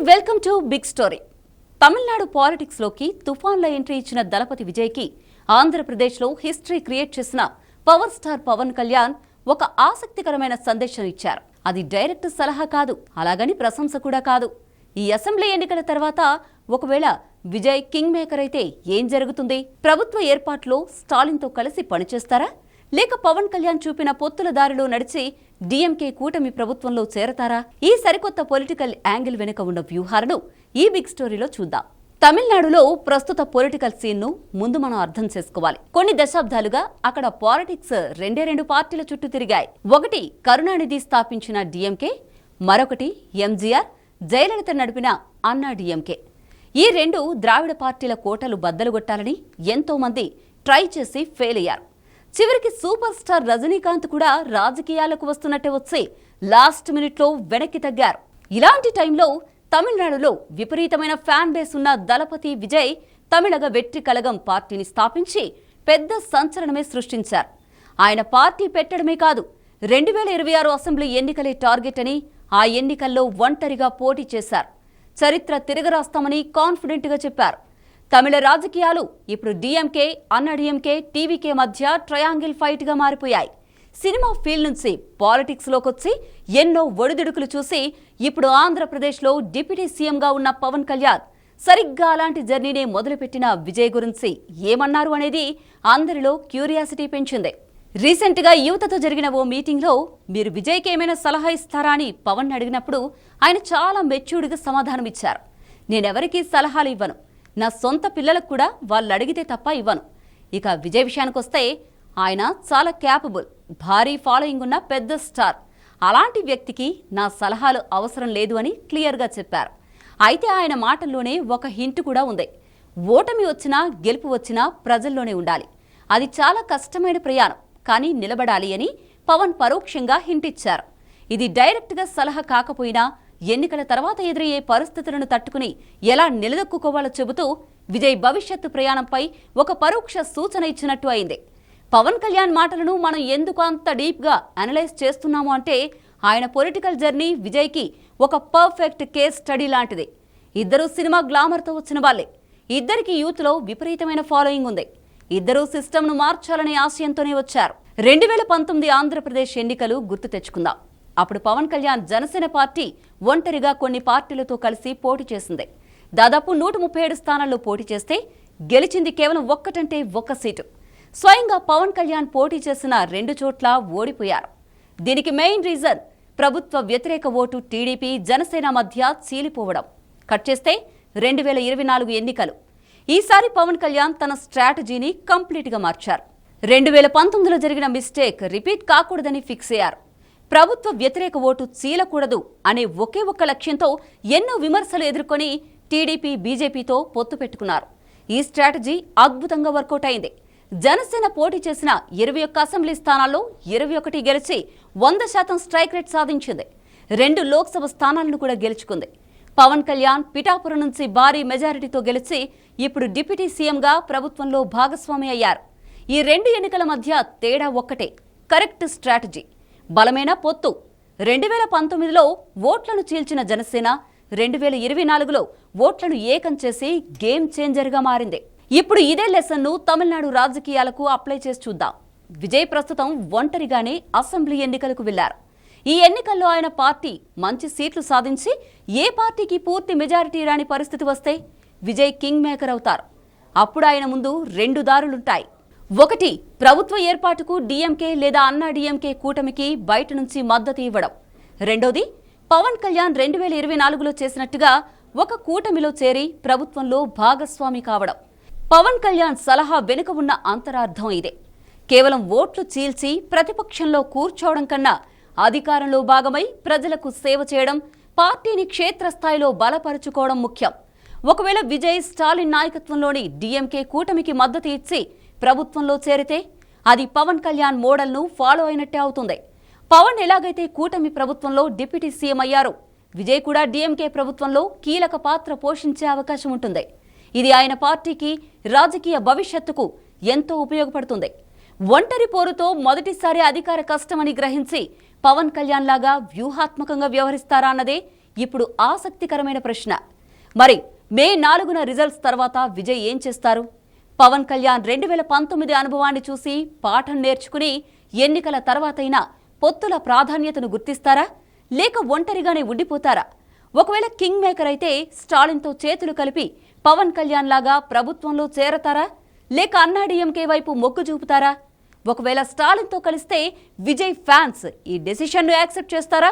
Welcome to big story. Tamil Nadu politics లోకి తుఫాన్ల entry ఇచ్చిన దళపతి విజయ్కి ఆంధ్రప్రదేశ్లో హిస్టరీ క్రియేట్ చేసిన పవర్ స్టార్ పవన్ కళ్యాణ్ ఒక ఆసక్తికరమైన సందేశం ఇచ్చారు. అది డైరెక్ట్ సలహా కాదు, అలాగని ప్రశంస కూడా కాదు. ఈ అసెంబ్లీ ఎన్నికల తర్వాత ఒకవేళ విజయ్ కింగ్ మేకర్ అయితే ఏం జరుగుతుంది? ప్రభుత్వ ఏర్పాట్లో స్టాలిన్తో కలిసి పనిచేస్తారా, లేక పవన్ కళ్యాణ్ చూపిన పొత్తుల దారిలో నడిచి డీఎంకే కూటమి ప్రభుత్వంలో చేరతారా? ఈ సరికొత్త పొలిటికల్ యాంగిల్ వెనుక ఉన్న వ్యూహాలను ఈ బిగ్ స్టోరీలో చూద్దాం. తమిళనాడులో ప్రస్తుత పొలిటికల్ సీన్ ను ముందు మనం అర్థం చేసుకోవాలి. కొన్ని దశాబ్దాలుగా అక్కడ పాలిటిక్స్ రెండు పార్టీల చుట్టూ తిరిగాయి. ఒకటి కరుణానిధి స్థాపించిన డీఎంకే, మరొకటి ఎంజీఆర్ జయలలిత నడిపిన అన్నా డీఎంకే. ఈ రెండు ద్రావిడ పార్టీల కోటలు బద్దలుగొట్టాలని ఎంతో మంది ట్రై చేసి ఫెయిల్ అయ్యారు. చివరికి సూపర్ స్టార్ రజనీకాంత్ కూడా రాజకీయాలకు వస్తున్నట్టే వచ్చి లాస్ట్ మినిట్లో వెనక్కి తగ్గారు. ఇలాంటి టైంలో తమిళనాడులో విపరీతమైన ఫ్యాన్ బేస్ ఉన్న దళపతి విజయ్ తమిళగ వెట్రి కళగం పార్టీని స్థాపించి పెద్ద సంచలనమే సృష్టించారు. ఆయన పార్టీ పెట్టడమే కాదు, 2026 అసెంబ్లీ ఎన్నికలే టార్గెట్ అని ఆ ఎన్నికల్లో ఒంటరిగా పోటీ చేశారు. చరిత్ర తిరగరాస్తామని కాన్ఫిడెంట్ గా చెప్పారు. తమిళ రాజకీయాలు ఇప్పుడు డీఎంకే, అన్నాడీఎంకే, టీవీకే మధ్య ట్రయాంగిల్ ఫైట్ గా మారిపోయాయి. సినిమా ఫీల్డ్ నుంచి పాలిటిక్స్ లోకొచ్చి ఎన్నో ఒడిదుడుకులు చూసి ఇప్పుడు ఆంధ్రప్రదేశ్లో డిప్యూటీ సీఎంగా ఉన్న పవన్ కళ్యాణ్ సరిగ్గా అలాంటి జర్నీనే మొదలుపెట్టిన విజయ్ గురించి ఏమన్నారు అనేది అందరిలో క్యూరియాసిటీ పెంచింది. రీసెంట్ గా యువతతో జరిగిన ఓ మీటింగ్ లో మీరు విజయ్కి ఏమైనా సలహా ఇస్తారా అని పవన్ అడిగినప్పుడు ఆయన చాలా మెచ్యూర్డ్గా సమాధానమిచ్చారు. నేనెవరికీ సలహాలు ఇవ్వను, నా సొంత పిల్లలకు కూడా వాళ్ళు అడిగితే తప్ప ఇవ్వను. ఇక విజయ్ విషయానికి వస్తే ఆయన చాలా క్యాపబుల్, భారీ ఫాలోయింగ్ ఉన్న పెద్ద స్టార్. అలాంటి వ్యక్తికి నా సలహాలు అవసరం లేదు అని క్లియర్గా చెప్పారు. అయితే ఆయన మాటల్లోనే ఒక హింట్ కూడా ఉంది. ఓటమి వచ్చినా గెలుపు వచ్చినా ప్రజల్లోనే ఉండాలి. అది చాలా కష్టమైన ప్రయాణం, కానీ నిలబడాలి అని పవన్ పరోక్షంగా హింట్ ఇచ్చారు. ఇది డైరెక్ట్గా సలహా కాకపోయినా ఎన్నికల తర్వాత ఎదురయ్యే పరిస్థితులను తట్టుకుని ఎలా నిలదొక్కుకోవాలో చెబుతూ విజయ్ భవిష్యత్తు ప్రయాణంపై ఒక పరోక్ష సూచన ఇచ్చినట్టు అయింది. పవన్ కళ్యాణ్ మాటలను మనం ఎందుకు అంత డీప్గా అనలైజ్ చేస్తున్నాము అంటే ఆయన పొలిటికల్ జర్నీ విజయ్కి ఒక పర్ఫెక్ట్ కేస్ స్టడీ లాంటిది. ఇద్దరూ సినిమా గ్లామర్తో వచ్చిన వాళ్ళే. ఇద్దరికి యూత్లో విపరీతమైన ఫాలోయింగ్ ఉంది. ఇద్దరూ సిస్టమ్ను మార్చాలనే ఆశయంతోనే వచ్చారు. 2019 ఆంధ్రప్రదేశ్ ఎన్నికలు గుర్తు తెచ్చుకుందాం. అప్పుడు పవన్ కళ్యాణ్ జనసేన పార్టీ ఒంటరిగా కొన్ని పార్టీలతో కలిసి పోటీ చేసింది. దాదాపు 137 స్థానాల్లో పోటీ చేస్తే గెలిచింది కేవలం ఒక్కటంటే ఒక్క సీటు. స్వయంగా పవన్ కళ్యాణ్ పోటీ చేసిన 2 చోట్ల ఓడిపోయారు. దీనికి మెయిన్ రీజన్ ప్రభుత్వ వ్యతిరేక ఓటు టీడీపీ జనసేన మధ్య చీలిపోవడం. కట్ చేస్తే 2024 ఎన్నికలు. ఈసారి పవన్ కళ్యాణ్ తన స్ట్రాటజీని కంప్లీట్గా మార్చారు. 2019లో జరిగిన మిస్టేక్ రిపీట్ కాకూడదని ఫిక్స్ అయ్యారు. ప్రభుత్వ వ్యతిరేక ఓటు చీలకూడదు అనే ఒకే ఒక్క లక్ష్యంతో ఎన్నో విమర్శలు ఎదుర్కొని టీడీపీ బీజేపీతో పొత్తు పెట్టుకున్నారు. ఈ స్ట్రాటజీ అద్భుతంగా వర్కౌట్ అయింది. జనసేన పోటీ చేసిన 21 అసెంబ్లీ స్థానాల్లో 21 గెలిచి 100% స్ట్రైక్ రేట్ సాధించింది. 2 లోక్సభ స్థానాలను కూడా గెలుచుకుంది. పవన్ కళ్యాణ్ పిఠాపురం నుంచి భారీ మెజారిటీతో గెలిచి ఇప్పుడు డిప్యూటీ సీఎంగా ప్రభుత్వంలో భాగస్వామి అయ్యారు. ఈ 2 ఎన్నికల మధ్య తేడా ఒక్కటే, కరెక్ట్ స్ట్రాటజీ, బలమైన పొత్తు. 2019లో ఓట్లను చీల్చిన జనసేన 2024లో ఓట్లను ఏకం చేసి గేమ్ చేంజర్గా మారింది. ఇప్పుడు ఇదే లెసన్ను తమిళనాడు రాజకీయాలకు అప్లై చేసి చూద్దాం. విజయ్ ప్రస్తుతం ఒంటరిగానే అసెంబ్లీ ఎన్నికలకు వెళ్లారు. ఈ ఎన్నికల్లో ఆయన పార్టీ మంచి సీట్లు సాధించి ఏ పార్టీకి పూర్తి మెజారిటీ రాని పరిస్థితి వస్తే విజయ్ కింగ్ మేకర్ అవుతారు. అప్పుడు ఆయన ముందు 2 దారులుంటాయి. ఒకటి, ప్రభుత్వ ఏర్పాటుకు డీఎంకే లేదా అన్నా డీఎంకే కూటమికి బయట నుంచి మద్దతు ఇవ్వడం. రెండోది, పవన్ కళ్యాణ్ 2024లో చేసినట్టుగా ఒక కూటమిలో చేరి ప్రభుత్వంలో భాగస్వామి కావడం. పవన్ కళ్యాణ్ సలహా వెనుక ఉన్న అంతరార్థం ఇదే. కేవలం ఓట్లు చీల్చి ప్రతిపక్షంలో కూర్చోవడం కన్నా అధికారంలో భాగమై ప్రజలకు సేవ చేయడం, పార్టీని క్షేత్రస్థాయిలో బలపరుచుకోవడం ముఖ్యం. ఒకవేళ విజయ్ స్టాలిన్ నాయకత్వంలోని డీఎంకే కూటమికి మద్దతు ఇచ్చి ప్రభుత్వంలో చేరితే అది పవన్ కళ్యాణ్ మోడల్ను ఫాలో అయినట్టే అవుతుంది. పవన్ ఎలాగైతే కూటమి ప్రభుత్వంలో డిప్యూటీ సీఎం అయ్యారో విజయ్ కూడా డీఎంకే ప్రభుత్వంలో కీలక పాత్ర పోషించే అవకాశం ఉంటుంది. ఇది ఆయన పార్టీకి రాజకీయ భవిష్యత్తుకు ఎంతో ఉపయోగపడుతుంది. ఒంటరి పోరుతో మొదటిసారి అధికార కష్టమని గ్రహించి పవన్ కళ్యాణ్ లాగా వ్యూహాత్మకంగా వ్యవహరిస్తారా అన్నదే ఇప్పుడు ఆసక్తికరమైన ప్రశ్న. మరి మే 4న రిజల్ట్స్ తర్వాత విజయ్ ఏం చేస్తారు? పవన్ కళ్యాణ్ 2019 అనుభవాన్ని చూసి పాఠం నేర్చుకుని ఎన్నికల తర్వాతైనా పొత్తుల ప్రాధాన్యతను గుర్తిస్తారా, లేక ఒంటరిగానే ఉండిపోతారా? ఒకవేళ కింగ్ మేకర్ అయితే స్టాలిన్తో చేతులు కలిపి పవన్ కళ్యాణ్ లాగా ప్రభుత్వంలో చేరతారా, లేక అన్నాడీఎంకే వైపు మొగ్గు చూపుతారా? ఒకవేళ స్టాలిన్తో కలిస్తే విజయ్ ఫ్యాన్స్ ఈ డెసిషన్ను యాక్సెప్ట్ చేస్తారా?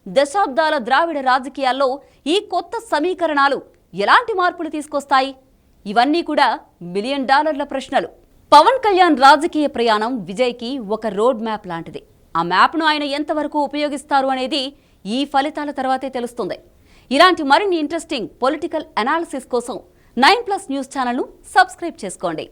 దశాబ్దాల ద్రావిడ రాజకీయాల్లో ఈ కొత్త సమీకరణాలు ఎలాంటి మార్పులు తీసుకొస్తాయి? ఇవన్నీ కూడా $1 మిలియన్ ప్రశ్నలు. పవన్ కళ్యాణ్ రాజకీయ ప్రయాణం విజయ్కి ఒక రోడ్ మ్యాప్ లాంటిది. ఆ మ్యాప్ను ఆయన ఎంతవరకు ఉపయోగిస్తారు అనేది ఈ ఫలితాల తర్వాతే తెలుస్తుంది. ఇలాంటి మరిన్ని ఇంట్రెస్టింగ్ పొలిటికల్ అనాలిసిస్ కోసం 9+ న్యూస్ ఛానల్ను సబ్స్క్రైబ్ చేసుకోండి.